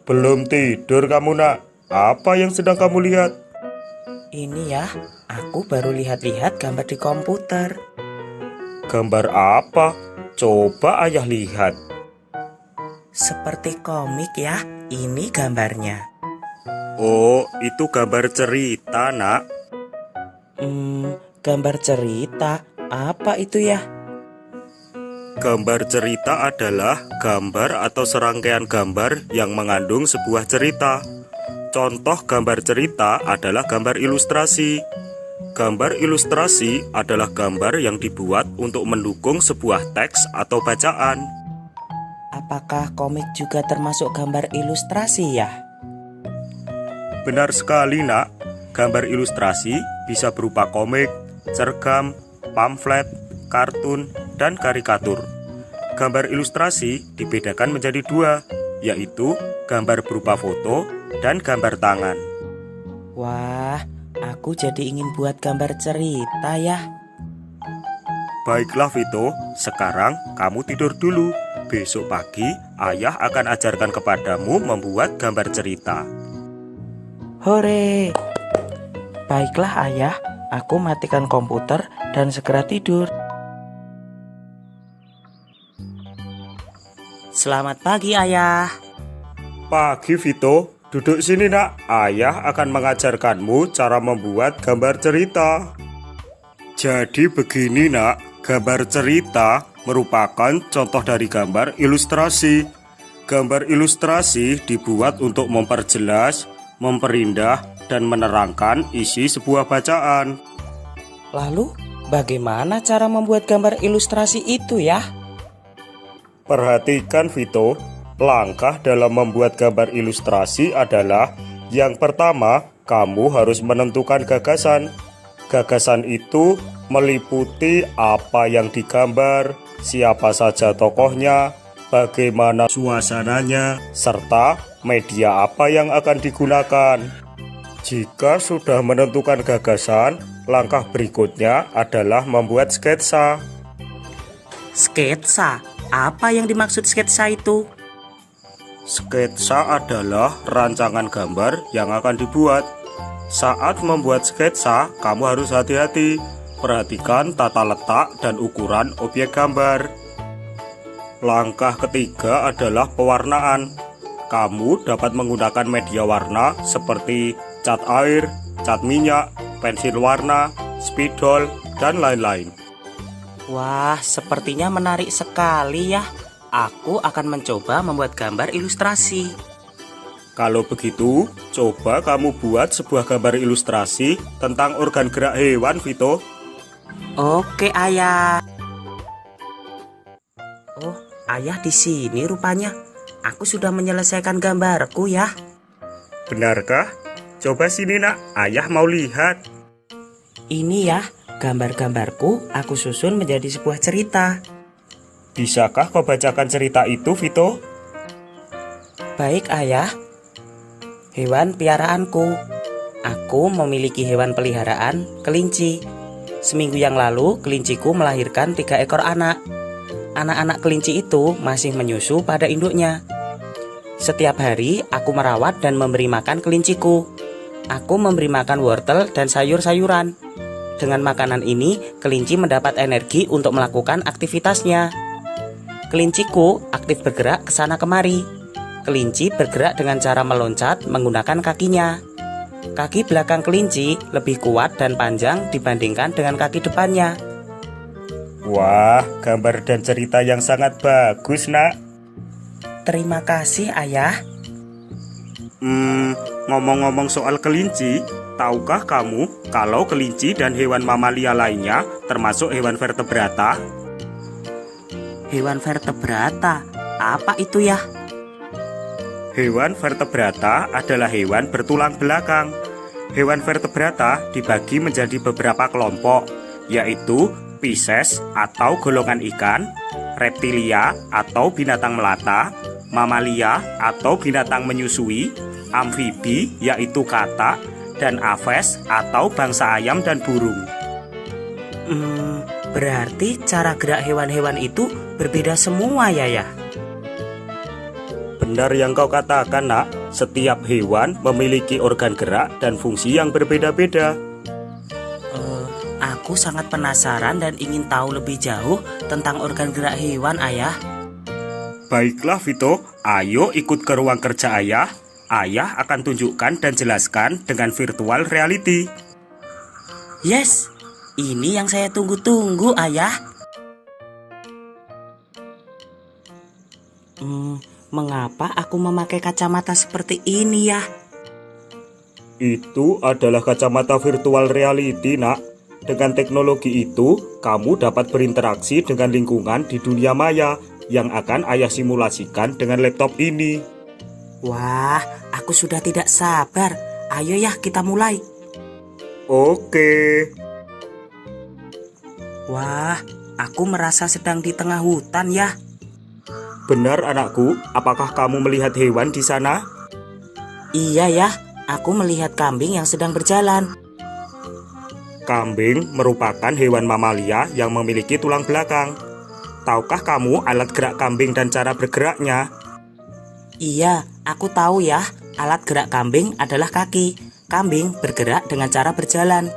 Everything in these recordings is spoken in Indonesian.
Belum tidur kamu, Nak. Apa yang sedang kamu lihat? Ini ya, aku baru lihat-lihat gambar di komputer. Gambar apa? Coba ayah lihat. Seperti komik ya, ini gambarnya. Oh, itu gambar cerita, Nak. Gambar cerita, apa itu ya? Gambar cerita adalah gambar atau serangkaian gambar yang mengandung sebuah cerita. Contoh gambar cerita adalah gambar ilustrasi. Gambar ilustrasi adalah gambar yang dibuat untuk mendukung sebuah teks atau bacaan. Apakah komik juga termasuk gambar ilustrasi ya? Benar sekali, Nak. Gambar ilustrasi bisa berupa komik, cergam, pamflet, kartun, dan karikatur. Gambar ilustrasi dibedakan menjadi dua, yaitu gambar berupa foto dan gambar tangan. Wah, aku jadi ingin buat gambar cerita ya. Baiklah Vito, sekarang kamu tidur dulu. Besok pagi ayah akan ajarkan kepadamu membuat gambar cerita. Hore! Baiklah ayah, aku matikan komputer dan segera tidur. Selamat pagi ayah. Pagi Vito, duduk sini Nak. Ayah akan mengajarkanmu cara membuat gambar cerita. Jadi begini Nak, gambar cerita merupakan contoh dari gambar ilustrasi. Gambar ilustrasi dibuat untuk memperjelas, memperindah, dan menerangkan isi sebuah bacaan. Lalu, bagaimana cara membuat gambar ilustrasi itu ya? Perhatikan Vito, langkah dalam membuat gambar ilustrasi adalah yang pertama, kamu harus menentukan gagasan. Gagasan itu meliputi apa yang digambar, siapa saja tokohnya, bagaimana suasananya, serta media apa yang akan digunakan. Jika sudah menentukan gagasan, langkah berikutnya adalah membuat sketsa. Sketsa? Apa yang dimaksud sketsa itu? Sketsa adalah rancangan gambar yang akan dibuat. Saat membuat sketsa, kamu harus hati-hati. Perhatikan tata letak dan ukuran objek gambar. Langkah ketiga adalah pewarnaan. Kamu dapat menggunakan media warna seperti cat air, cat minyak, pensil warna, spidol, dan lain-lain. Wah, sepertinya menarik sekali ya. Aku akan mencoba membuat gambar ilustrasi. Kalau begitu, coba kamu buat sebuah gambar ilustrasi tentang organ gerak hewan, Vito. Oke, ayah. Oh, ayah di sini rupanya. Aku sudah menyelesaikan gambarku ya. Benarkah? Coba sini Nak, ayah mau lihat. Ini ya, gambar-gambarku aku susun menjadi sebuah cerita. Bisakah kau bacakan cerita itu, Vito? Baik ayah. Hewan piaraanku. Aku memiliki hewan peliharaan, kelinci. Seminggu yang lalu, kelinciku melahirkan 3 ekor anak. Anak-anak kelinci itu masih menyusu pada induknya. Setiap hari, aku merawat dan memberi makan kelinciku. Aku memberi makan wortel dan sayur-sayuran. Dengan makanan ini, kelinci mendapat energi untuk melakukan aktivitasnya. Kelinciku aktif bergerak ke sana kemari. Kelinci bergerak dengan cara meloncat menggunakan kakinya. Kaki belakang kelinci lebih kuat dan panjang dibandingkan dengan kaki depannya. Wah, gambar dan cerita yang sangat bagus, Nak. Terima kasih, ayah. Ngomong-ngomong soal kelinci, tahukah kamu kalau kelinci dan hewan mamalia lainnya termasuk hewan vertebrata? Hewan vertebrata? Apa itu ya? Hewan vertebrata adalah hewan bertulang belakang. Hewan vertebrata dibagi menjadi beberapa kelompok, yaitu Pisces atau golongan ikan, reptilia atau binatang melata, mamalia atau binatang menyusui, amfibi yaitu katak, dan aves atau bangsa ayam dan burung. Berarti cara gerak hewan-hewan itu berbeda semua ya? Benar yang kau katakan, Nak. Setiap hewan memiliki organ gerak dan fungsi yang berbeda-beda. Aku sangat penasaran dan ingin tahu lebih jauh tentang organ gerak hewan, Ayah. Baiklah Vito, ayo ikut ke ruang kerja Ayah. Ayah akan tunjukkan dan jelaskan dengan virtual reality. Yes, ini yang saya tunggu-tunggu, Ayah. Mengapa aku memakai kacamata seperti ini ya? Itu adalah kacamata virtual reality, nak. Dengan teknologi itu, kamu dapat berinteraksi dengan lingkungan di dunia maya yang akan Ayah simulasikan dengan laptop ini. Wah, aku sudah tidak sabar. Ayo ya, kita mulai. Oke. Wah, aku merasa sedang di tengah hutan ya. Benar anakku, apakah kamu melihat hewan di sana? Iya ya, aku melihat kambing yang sedang berjalan. Kambing merupakan hewan mamalia yang memiliki tulang belakang. Tahukah kamu alat gerak kambing dan cara bergeraknya? Iya, aku tahu ya, alat gerak kambing adalah kaki. Kambing bergerak dengan cara berjalan.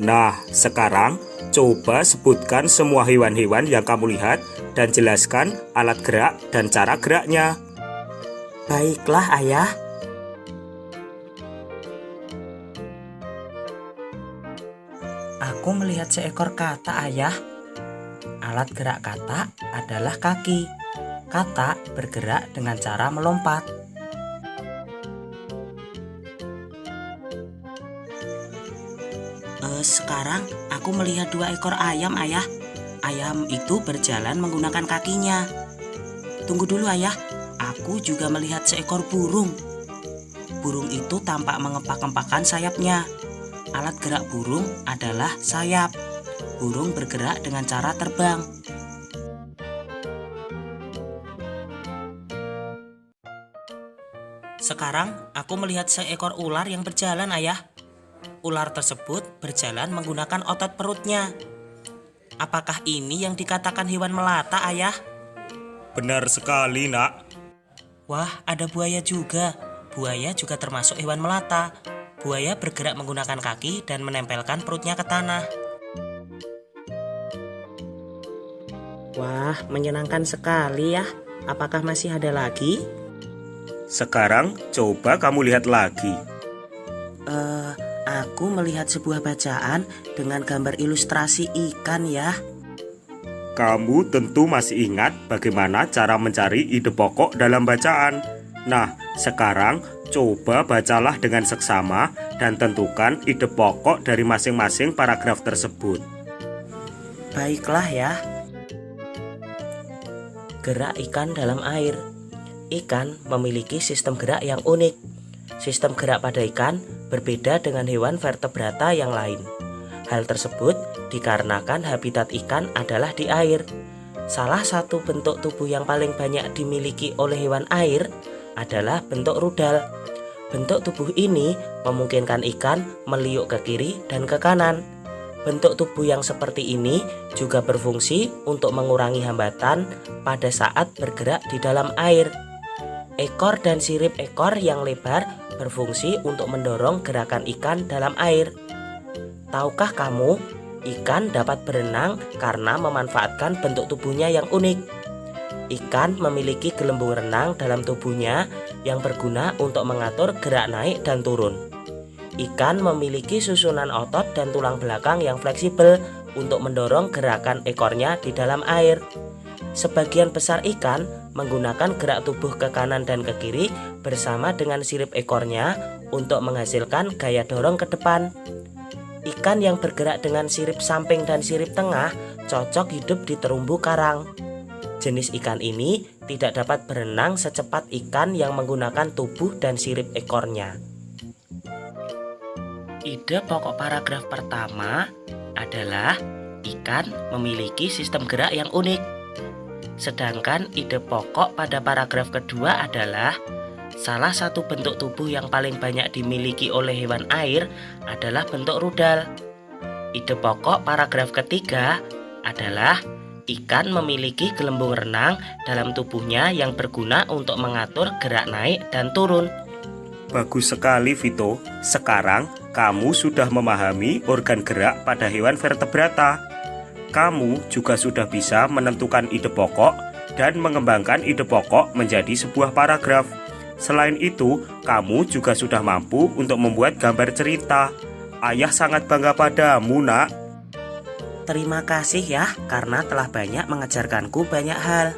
Nah, sekarang coba sebutkan semua hewan-hewan yang kamu lihat dan jelaskan alat gerak dan cara geraknya. Baiklah, Ayah. Aku melihat seekor katak, Ayah. Alat gerak katak adalah kaki. Katak bergerak dengan cara melompat. Sekarang aku melihat 2 ekor ayam, Ayah. Ayam itu berjalan menggunakan kakinya. Tunggu dulu, Ayah. Aku juga melihat seekor burung. Burung itu tampak mengepak-ngepakkan sayapnya. Alat gerak burung adalah sayap. Burung bergerak dengan cara terbang. Sekarang aku melihat seekor ular yang berjalan, Ayah. Ular tersebut berjalan menggunakan otot perutnya. Apakah ini yang dikatakan hewan melata, Ayah? Benar sekali, nak. Wah, ada buaya juga. Buaya juga termasuk hewan melata. Buaya bergerak menggunakan kaki dan menempelkan perutnya ke tanah. Wah, menyenangkan sekali ya. Apakah masih ada lagi? Sekarang coba kamu lihat lagi. Aku melihat sebuah bacaan dengan gambar ilustrasi ikan ya. Kamu tentu masih ingat bagaimana cara mencari ide pokok dalam bacaan. Nah, sekarang coba bacalah dengan seksama dan tentukan ide pokok dari masing-masing paragraf tersebut. Baiklah ya. Gerak ikan dalam air. Ikan memiliki sistem gerak yang unik. Sistem gerak pada ikan berbeda dengan hewan vertebrata yang lain. Hal tersebut dikarenakan habitat ikan adalah di air. Salah satu bentuk tubuh yang paling banyak dimiliki oleh hewan air adalah bentuk rudal. Bentuk tubuh ini memungkinkan ikan meliuk ke kiri dan ke kanan. Bentuk tubuh yang seperti ini juga berfungsi untuk mengurangi hambatan pada saat bergerak di dalam air. Ekor dan sirip ekor yang lebar berfungsi untuk mendorong gerakan ikan dalam air. Tahukah kamu, ikan dapat berenang karena memanfaatkan bentuk tubuhnya yang unik. Ikan memiliki gelembung renang dalam tubuhnya yang berguna untuk mengatur gerak naik dan turun. Ikan memiliki susunan otot dan tulang belakang yang fleksibel untuk mendorong gerakan ekornya di dalam air. Sebagian besar ikan menggunakan gerak tubuh ke kanan dan ke kiri bersama dengan sirip ekornya untuk menghasilkan gaya dorong ke depan. Ikan yang bergerak dengan sirip samping dan sirip tengah cocok hidup di terumbu karang. Jenis ikan ini tidak dapat berenang secepat ikan yang menggunakan tubuh dan sirip ekornya. Ide pokok paragraf pertama adalah ikan memiliki sistem gerak yang unik. Sedangkan ide pokok pada paragraf kedua adalah salah satu bentuk tubuh yang paling banyak dimiliki oleh hewan air adalah bentuk rudal. Ide pokok paragraf ketiga adalah Ikan memiliki gelembung renang dalam tubuhnya yang berguna untuk mengatur gerak naik dan turun. Bagus sekali, Vito. Sekarang kamu sudah memahami organ gerak pada hewan vertebrata. Kamu juga sudah bisa menentukan ide pokok dan mengembangkan ide pokok menjadi sebuah paragraf. Selain itu, kamu juga sudah mampu untuk membuat gambar cerita. Ayah sangat bangga padamu, Nak. Terima kasih ya, karena telah banyak mengajarkanku banyak hal.